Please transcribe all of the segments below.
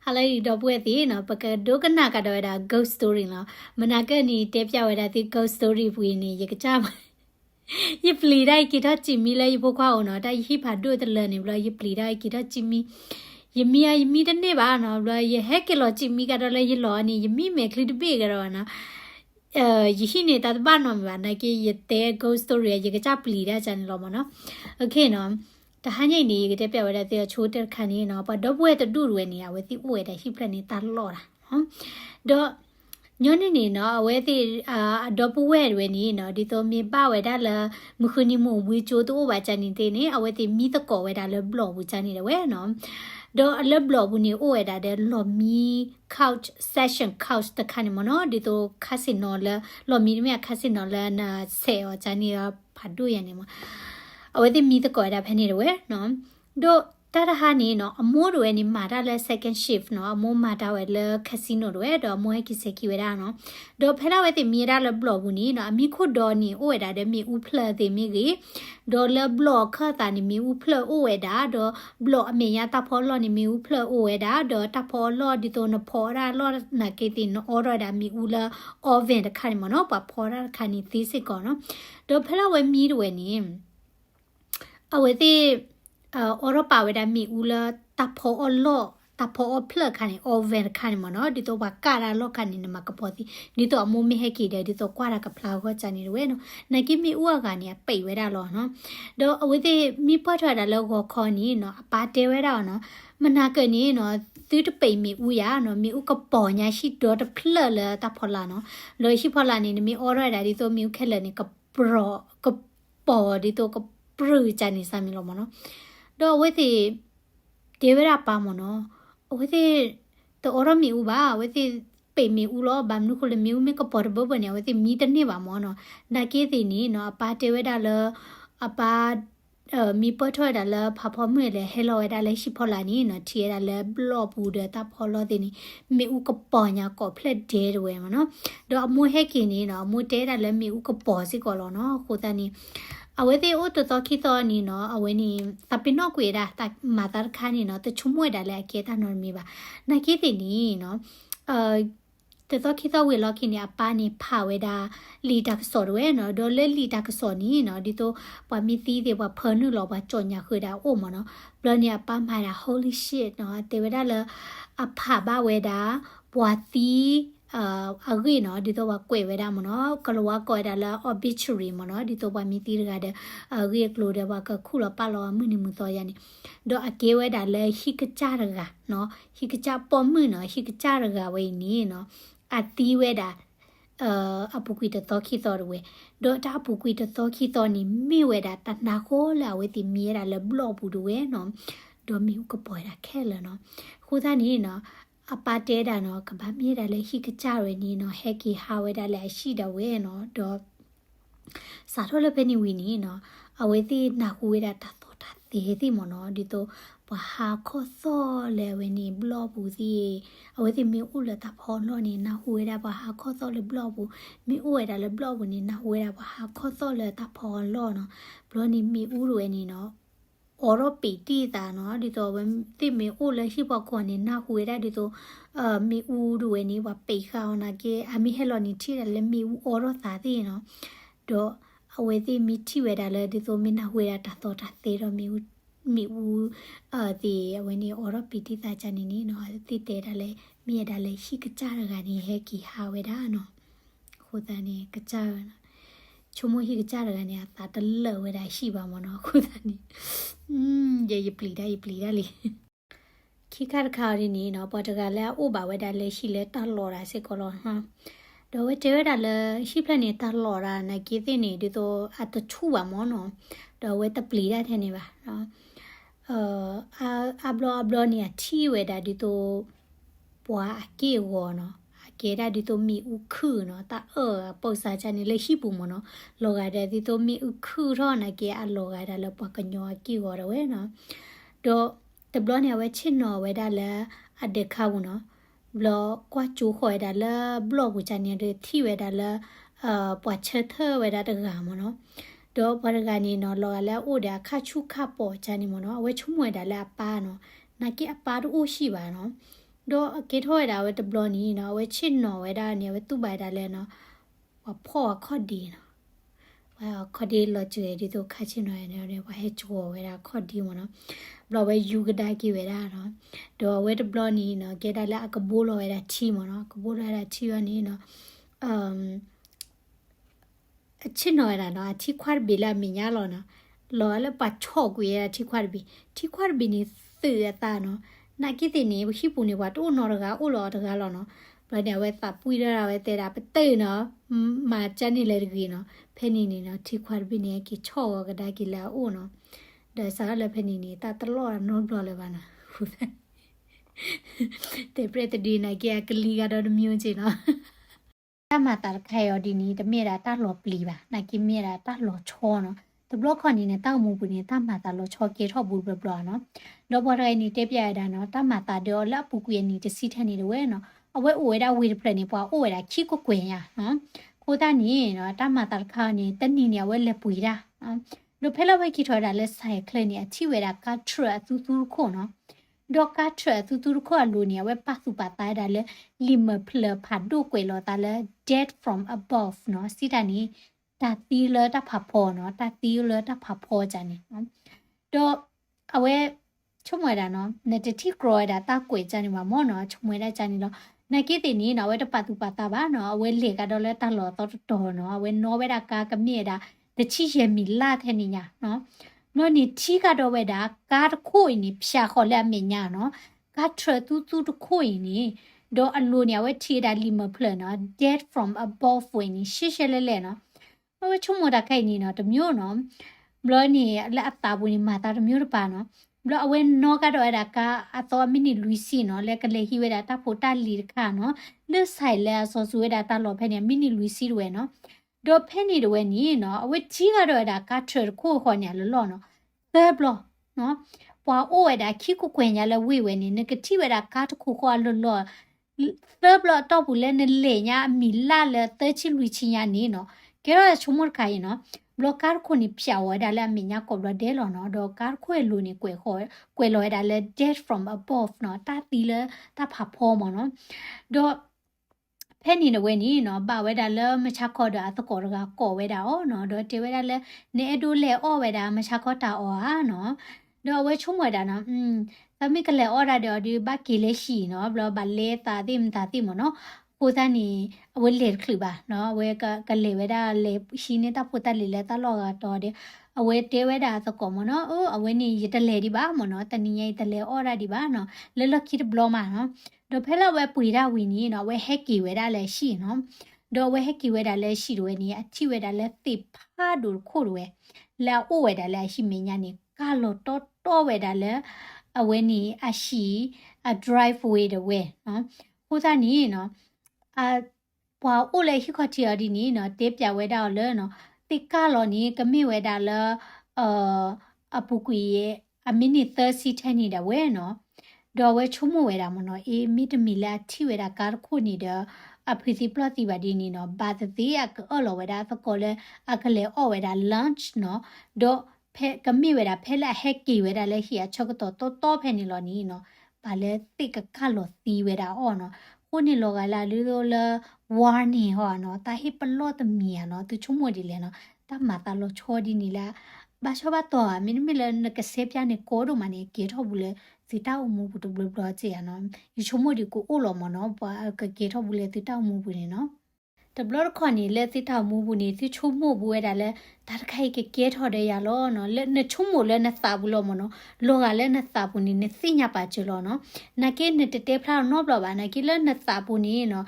Halai double the no, because Doganaka a ghost story now. Managani tapia at the ghost story winnie, Yakacham. You plead I get at Jimmy like Boka or not. I heap had do the learning, like you plead I get at Jimmy. You me I meet a neighbor, no, like you heck a lot, Jimmy got a lay law, and you me make little bigger on. You hint at the banner, like you there ghost story, you get up leaders and lomano. Okay, no. The honey need get up at their shooter canino, but the way to do when you are with the way that he planted that law. The Yoni no, where the double wear when you know, the Tommy bow at alla Muhunimu, which you do what Janitini, or with the meet the go at alla blow, which I need aware no. Do a little blow when you owe it at the Lomi couch session couch the canimono, the do casinola, Lomi casinola, and say or Jania Padu anymore. Or the meet the go at penny aware no. Do Tara honey no a more any matter second shift no a more matter at the casino red or more kiseki verano. Do pela with the mirala blobuni no a mico doni oeda de mi upla de migi. Do le block than mi upla oeda do block me yata poloni mi upla oeda do tapolo di tona pora lord naketin or da mi ula oven the canimono but pora cani thisicono. Do pela with me when him. With the oro power that me ula tapo or law tapo or plug can over canimono dito wakara locan in the macapoti dito a mummy heki de dito quaraka plow what's an irueno na give me uagania pay with a law no do with the me potter a logo corny no a parte with no manakani no to pay me uya no me ucaponia she do the plur tapolano lo she polani me order dito me kelenic pro capo dito capru jani samilomono do with the David Apamono, with the Orami Uba, with the pay me ulo, bamnucul mew make a portable with the meat and neva mono. Naki the ni no a party with a part me portrait a la papa mele, hello at a leshi polani, no tear a la blob wood at Apollo me ucaponia co pled dead women. Do a mu hekini no muted a la me ucaposico no, Hutani. Away auto talkito ni no aweni tapino queda tak matar cani no the chumueda la keta normiba nakiti ni no the talkito will lock in a pani poweda lidak sorwe no dole lidak soni no dito pamiti de wa pernulo ba jonya huda omono blonia pamara holy shit no te weda la a paba weda boati agree no dito wa kwe weda mono kalwa ko da la obituary mono dito wa mi ti ga de agree klo de wa ka khula pa lo mu ni mu so ya ni do ake weda le hikacha ga no hikacha pom mu no hikacha ga we ni no ati weda apukui to ki to we do ta apukui to ki to ni mi weda ta na ko la we ti mi ra le blog bu do we no do mi ko po ra khela no khuda ni no a parte da no ka ba mi da le hi ka cha re ni no heki ha we da le shi da we no do sa ro le pe ni wi ni no a we ti na ku we da ta to ta ti ti mo no di to pa ha kho so le we ni blog bu ti a we ti mi u le ta pho lo ni na hu we da pa ha kho so le blog bu mi u we da le blog bu ni na hu we da pa ha kho so le ta pho lo no blo ni mi u ro ni no oro piti da no dito ti me o le shi pa ko ni na hu da dito mi u ru ni wa pe kha na ke ami hello ni ti le mi u oro ta ti no do awe ti mi ti we da le dito mi na hu da ta to ta te ro mi u ti awe ni oro piti ta cha ni no ti te da le mi da le shi ka cha ga ni he ki ha we da no khu da ni ka cha Chumo hi cha ra ne ta ta le we da shi ba mo no khu da ni ye pli da li ki kar kha ri ni no pa ta ga la o ba we da le shi le ta lo ra se ko lo ha do we te da le shi pla ni ta lo ra na ki ti ni di to a ta chu ba mo no do we ta pli da the ni ba no a blo ni a ti we da di to bwa ki wo no ke da di to mi u khu no ta po sa cha ni le shi pu mo no lo ga da di to mi u khu ro na ke a lo ga da le pa ka nyo ki go ro we no do te blo ni we chin no we da le a de kha bu no blo kwa chu khoi da le blo bu cha ni de thi we da le pa che the we da de ga mo no do pa ga ni no lo ga le o da kha chu kha po cha ni mo no we chu mo da le pa no na ke a pa do o shi ba no do ke thoi da we de blo ni no we chin no we da ni we tu bai da le no wa pho kho di no wa kho di lo chue di to kha chin no ne wa he chuo we da kho di mo no blo we yu ga da ki we da no do we de blo ni no ke da la ka bo lo we da chi mo no ka bo lo da chi wa ni noချစ်နော်ရနော်အချီခွာဘီလာမညာလောနော်လောလပချော့ကွေအချီခွာဘီနေသေရတာနော်နာကိတိနေရှိပူနေပါတိုးနော်တကားအိုလောတကားလောနော်ဘယ်နေဝဲသပွေးရတာပဲတဲတာပသိနော်မာချန်နေလေကြီးနော်ဖဲနေနေနော်ချီခွာဘီနေကီချော့ကဒါကီလာအိုနော်ဒါစားလည်းဖဲနေနေတာတလောနော်ဘလောလည်းပါနော်ဟုတ်တဲ့ပြတဲ့ဒီနာကကလီကတော့မျိုးချင်နော်တမတာခိုင်ရဒီနီတမေရာတလောပလီပါနာကိမေရာတလောချောနော်တဘလခွန်နေတောက်မှုပူနေတမတာလောချောကေထော့ဘူးဘလနော်လောဘောရိုင်းနီတက်ပြရတာနော်တမတာဒေါ်လပူကွေနီတစီထနေတယ်ဝဲနော်အဝဲအိုဝဲတာဝေပရနေပွားအိုဝဲတာခိကိုကွင်ရနော်ခိုးတာနေနော်တမတာခါနေတနီနေဝဲလက်ပူတာလောဖဲလဝဲခိထော်တာလက်ဆိုင်ခလနေအချိဝဲတာကထရသူသူခုနော်ဒေါကထရသူသူခုအလိုနေဝဲပတ်စုပတ်တိုင်းတာလေလီမဖလဖတ်ဒိုကွေလောတာလေ dead from above နော်စီတာနီတာတီလတာဖဖောနော်တာတီလတာဖဖောကြနေနော်တော့အဝဲချုံမွေတာနော်နတတိကရောတာတာကွေကြနေမှာမောနော်ချုံမွေတာကြနေတော့နကိတိနီနော်ဝဲတပတ်သူပတ်တာပါနော်အဝဲလေကတော့လဲတလောတော်နော်အဝဲနော်ဝဲတာကာကမြေတာတချိရမီလာတဲ့နေညာနော်နော်နီချီကတော့ဝဲတာကားခိုးနီဖြာခေါ်လက်မြညာနော်ကားထရတူတူတခိုးနီတော့အလိုနေဝဲထီတာလီမဖလနော် dead from above ဝဲနီရှေလဲနော်ဝဲချုံမတာခိုင်နီနော်တမျိုးနော်ဘလောနီလက်အတာဘူးနီမာတာတမျိုးတပါနော်ဘလောအဝဲနော်ကတော့အဲ့ဒါကအတော်မီနီလူစီနော်လက်ကလေးဟိဝဲတာတဖို့တလီခါနော်လက်ဆိုင်လဲဆောဆူဝဲတာတလောဖဲနေမီနီလူစီဝဲနော်ဒေါ်ဖဲနေဝဲနီနော်အဝဲကြီးကတော့အဲ့ဒါကထရခိုးခေါ်ညာလောနော်သဲဘလောနော်ပွာအိုဝဲတာခိကိုကွင်ညာလဲဝေဝဲနီနကတိဝဲတာကားတခုခေါ်လောသဲဘလောတော့ဘူးလဲနေလေညာမီလာလဲသဲချီလူချီညာနီနော်ကဲတော့ချုံမခိုင်နော်ဘလောကားခုန်ဖြာဝဲတာလဲမညာကောဘလဒဲလောနော်ဒေါ်ကားခွဲလူနေကွယ်ခေါ်ကွယ်လောတာလဲ dead from above နော်တာတီလဲတာဖဖောမနော်ဒေါ်ဖဲနေနဝဲနီနော်ပါဝဲတာလဲမချခေါ်တာသကောကကောဝဲတာဩနော်ဒေါ်တေဝဲတာလဲနေအတူလဲဩဝဲတာမချခေါ်တာဩဟာနော်ဒေါ်ဝဲချုံဝဲတာနော်သမီးကလည်းဩရာဒေါ်ဒီဘကီလဲရှိနော်ဘလောဘလဲတာတိမနော်ပိုသားနေအဝဲလေခလပါနော်အဝဲကလေဝဲတာလေရှိနေတာပိုသားလေလဲတလောကတော့တဲ့အဝဲတဲဝဲတာသကောမနော်အိုးအဝဲနေရတလေဒီပါမနော်တနီရဲ့တလေဩရာဒီပါနော်လဲလခိတဘလောမနော်ဒေါ်ဖဲလဝဲပွေတာဝီနီနော်ဝဲဟက်ကီဝဲတာလဲရှိနော်ဒေါ်ဝဲဟက်ကီဝဲတာလဲရှိရွယ်နေအချိဝဲတာလဲသိဖာဒူခိုရွယ်လာအိုဝဲတာလဲရှိမညာနေကလောတော့ဝဲတာလဲအဝဲနေအရှိအ drive way တဲ့ဝဲနော်ဟိုသားနီနော်ပွာအိုလေခိခတီအဒီနီနော်တေးပြဝဲတာလဲနော်တိကလောနီကမိဝဲတာလဲအပူကွေရဲ့အမီနီ30 10နေတာဝဲနော်ဒေါ်ဝဲချုံမဝဲတာမနော်အေးမီတမီလာထိဝဲတာကားခုနေတဲ့အဖီစီပလတီပါဒီနီနော်ဘာသေးအကောလောဝဲတာသကောလဲအခလေအော်ဝဲတာ lunch နော်ဒေါ်ဖဲကမိဝဲတာဖဲလက်ဟက်ကီဝဲတာလဲဟီအချောကတော့ဖဲနေလောနီနော်ဘာလဲတိကကလောသီဝဲတာအော်နော်ခုနေလောကလာလူလိုလာဝါနေဟောနော်တာဟိပလောတမီယာနော်သူချုံမဒီလဲနော်တမတာလောချောဒီနီလာဘာချောဘတော့မင်းမလနကဆေပြနေကိုဒိုမနေကေထောဘူးလေစီတောက်မှုဘူးတဘလဘလချေရနော်ဒီချုံမဒီကိုအိုလောမနော်ဘာကေထောဘူးလေစီတောက်မှုဘူးနေနော်တဘလခွန်နေလေစီတောက်မှုဘူးနေစီချုံမှုဘူးရတာလဲဒါတခိုင်ကေထောတဲ့ရလောနော်လဲနချုံမလဲနစာဘူးလောမနော်လောကလဲနစာဘူးနေစိညာပါချလောနော်နကေနတတေဖလာနော်ဘလပါနကေလဲနစာဘူးနေနော်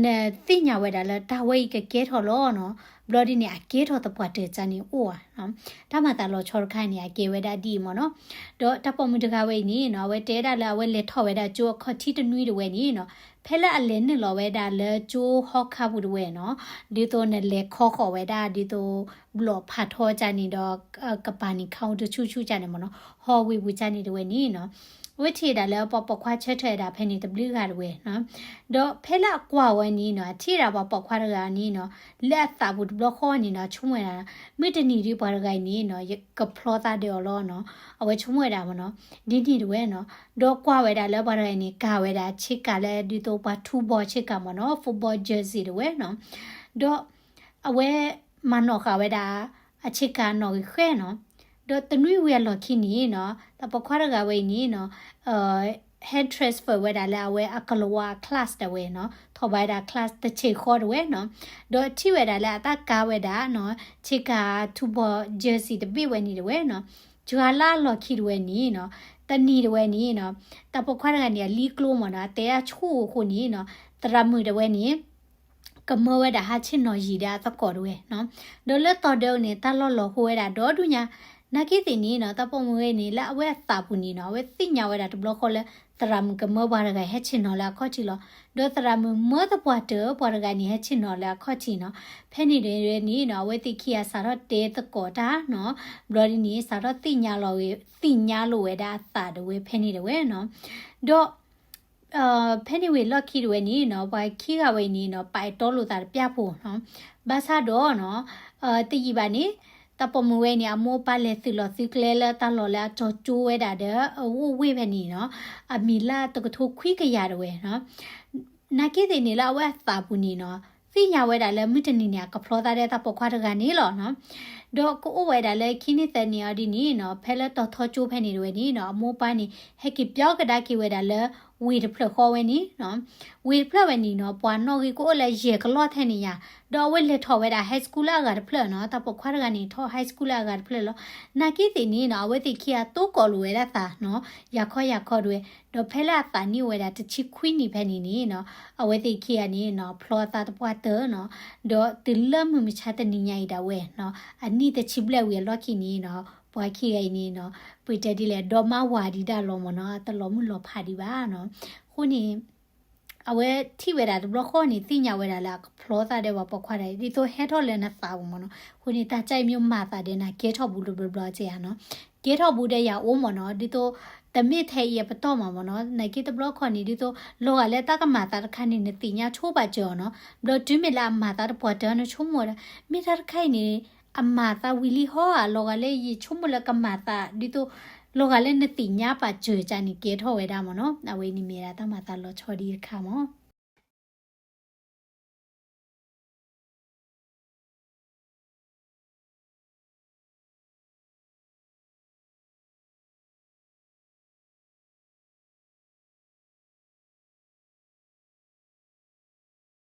နေသိညာဝဲတာလဲဒါဝဲကေထောလောနော်ဘလော်ဒီနေအကေထောတပွားတဲ့ချန်နေအိုနော်ဒါမှတာလောချောခိုင်နေအကေဝဲတာဒီမနော်တော့တပေါ်မှုတကဝဲနေနော်ဝဲတဲတာလဲဝဲလေထော့ဝဲတာကျိုးခတိတနွီးတဝဲနေနော်ဖဲလက်အလဲနေလောဝဲတာလဲကျိုးဟော့ခါဘူးတဝဲနော်ဒီတော့နဲ့လေခေါ်ဝဲတာဒီတော့ဘလော့ဖတ်ထောချန်နေတော့ကပနီခေါင်းတချူချူချန်နေမနော်ဟော်ဝေဘူးချန်နေတဝဲနေနော် ဝိထေတာလဲပပခွာချက်ထဲတာဖဲနေတပလူကတဝဲနော်တော့ဖဲလာကွာဝဲနီနော်ထေတာပခွာရကနီနော်လက်သာဘူးဘလခေါနီနော်ချုံဝဲတာမိတနီဒီပါရကိုင်နီနော်ကဖလောတာဒေော်လောနော်အဝဲချုံဝဲတာမနော်ဒီဒီတဝဲနော်တော့ကွာဝဲတာလဲပါရကိုင်နီကာဝဲတာချစ်ကလဲဒီတော့ပါထူဘောချစ်ကမနော်ဖူဘောဂျာစီတဝဲနော်တော့အဝဲမနော်ခဝဲတာအချစ်ကနော်ခဲနော်တော့တနွေဝဲလော်ခိနီနော်တပခွာရကဝဲနီနော်head transfer ဝဲတာလာဝဲအကလော class တဝဲနော်ထော်ပိုင်တာ class တချေခေါ်တဝဲနော်တော့ထိဝဲတာလာအတကားဝဲတာနော်ချစ်ကထူဘော jersey တပိဝဲနီတဝဲနော်ဂျွာလာလော်ခိတဝဲနီနော်တနီတဝဲနီနော်တပခွာရကနေလီကလိုမနော်တဲအချို့ခုနီနော်တရမှုတဝဲနီကမောဝဲတာဟာချစ်နော်ရီတာသကော်တဝဲနော်ဒေါ်လက်တော်ဒေါ်နေတလော်လော်ဟိုဝဲတာဒေါ်ဒူညာနာကိတိနီနော်တပမွေးနီလာအဝဲသာပူနီနော်ဝဲသိညာဝဲတာတဘလခေါ်လဲတရမ်ကမောဘာရကဟချင်နော်လာခေါ်ချီလောဒေါ်တရမ်မောတပွားတပွားရကနီဟချင်နော်လာခေါ်ချီနော်ဖဲနေတယ်နီနော်ဝဲတိခိယစာတော့တဲတကောတာနော်ဘလော်ဒီနီစာတော့သိညာလောဝဲသိညာလိုဝဲတာသာတဝဲဖဲနေတယ်ဝဲနော်ဒေါ်ဖဲနေဝဲလော့ခီဝဲနီနော်ဘိုင်ခီကဝဲနီနော်ပိုက်တော်လို့တာပြဖို့နော်ဘာသာတော့နော်တည်ပါနီတပမွေးနေအမောပါလေသီလောသီကလဲလာတလောလာချောကျိုးဝဲတာတဲ့ဝဝေးပဲနီနော်အမီလာတကထိုခွိကရတော့ဝဲနော်နာကိတဲ့နေလာဝဲသာပူနီနော်သိညာဝဲတာလဲမိတနီညာကဖလောတာတဲ့တပခွားတကနေလောနော်တော့ကိုဝဲတာလဲခိနေတဲ့နေရဒီနီနော်ဖဲလက်တော်ထောကျိုးဖဲနေတယ်ဝဲနီနော်အမောပါနီဟက်ကီပြောက်ကဒါကိဝဲတာလဲဝီတဖလခေါ်ဝဲနီနော်ဝီဖလဝဲနီနော်ပွားနော်ကိုလဲရေကလော့ထဲနေရတော့ဝဲလက်ထော်ဝဲတာ high school လာကဖလနော်တပခွားတကနေထော် high school လာကဖလလောနာကိတဲ့နီနော်ဝဲတိခိယာတိုးကော်လိုဝဲတာသာနော်ရခေါ်တွေတော့ဖဲလာတာနီဝဲတာတချီခွီနီဖဲနီနီနော်အဝဲတိခိယာနီနော်ဖလောတာတပွားတော့နော်တော့တလမမချတဲ့နီညာတာဝဲနော်အနီတချီဘလက်ဝဲလော့ခီနီနော်ပွားခိအိနီနော်ပွေတဒီလေဒေါ်မဝါဒီတာလောမနော်တလောမှုလောဖာဒီပါနော်ခုနီအဝဲထိဝဲတာဘလခေါ်နေသိညာဝဲတာလားဖလောတာတဲ့ဝပခွာတယ်ဒီဆိုဟဲထော်လည်းနဲ့စာဘူးမနော်ခုနီတကြိုက်မျိုးမာတာတဲ့နာကဲထော်ဘူးလို့ဘလချေရနော်ကဲထော်ဘူးတဲ့ရအိုးမနော်ဒီတော့တမိထဲရပတော့မှာမနော်နိုင်ကိတဘလခေါ်နေဒီတော့လောကလည်းတကမာတာတခါနေတိညာချိုးပါကြောနော်ဘလဒူမီလာမာတာပေါ်တန်းချိုးမော်မိတာခိုင်နေအမာတာဝီလီဟောလောကလည်းရချုံမလကမာတာဒီတော့လောကလည်းနတိညာပါကြွကြနေကေထောဝဲတာမနော်အဝေးနေမြေတာတမတာလောချော်ဒီခါမော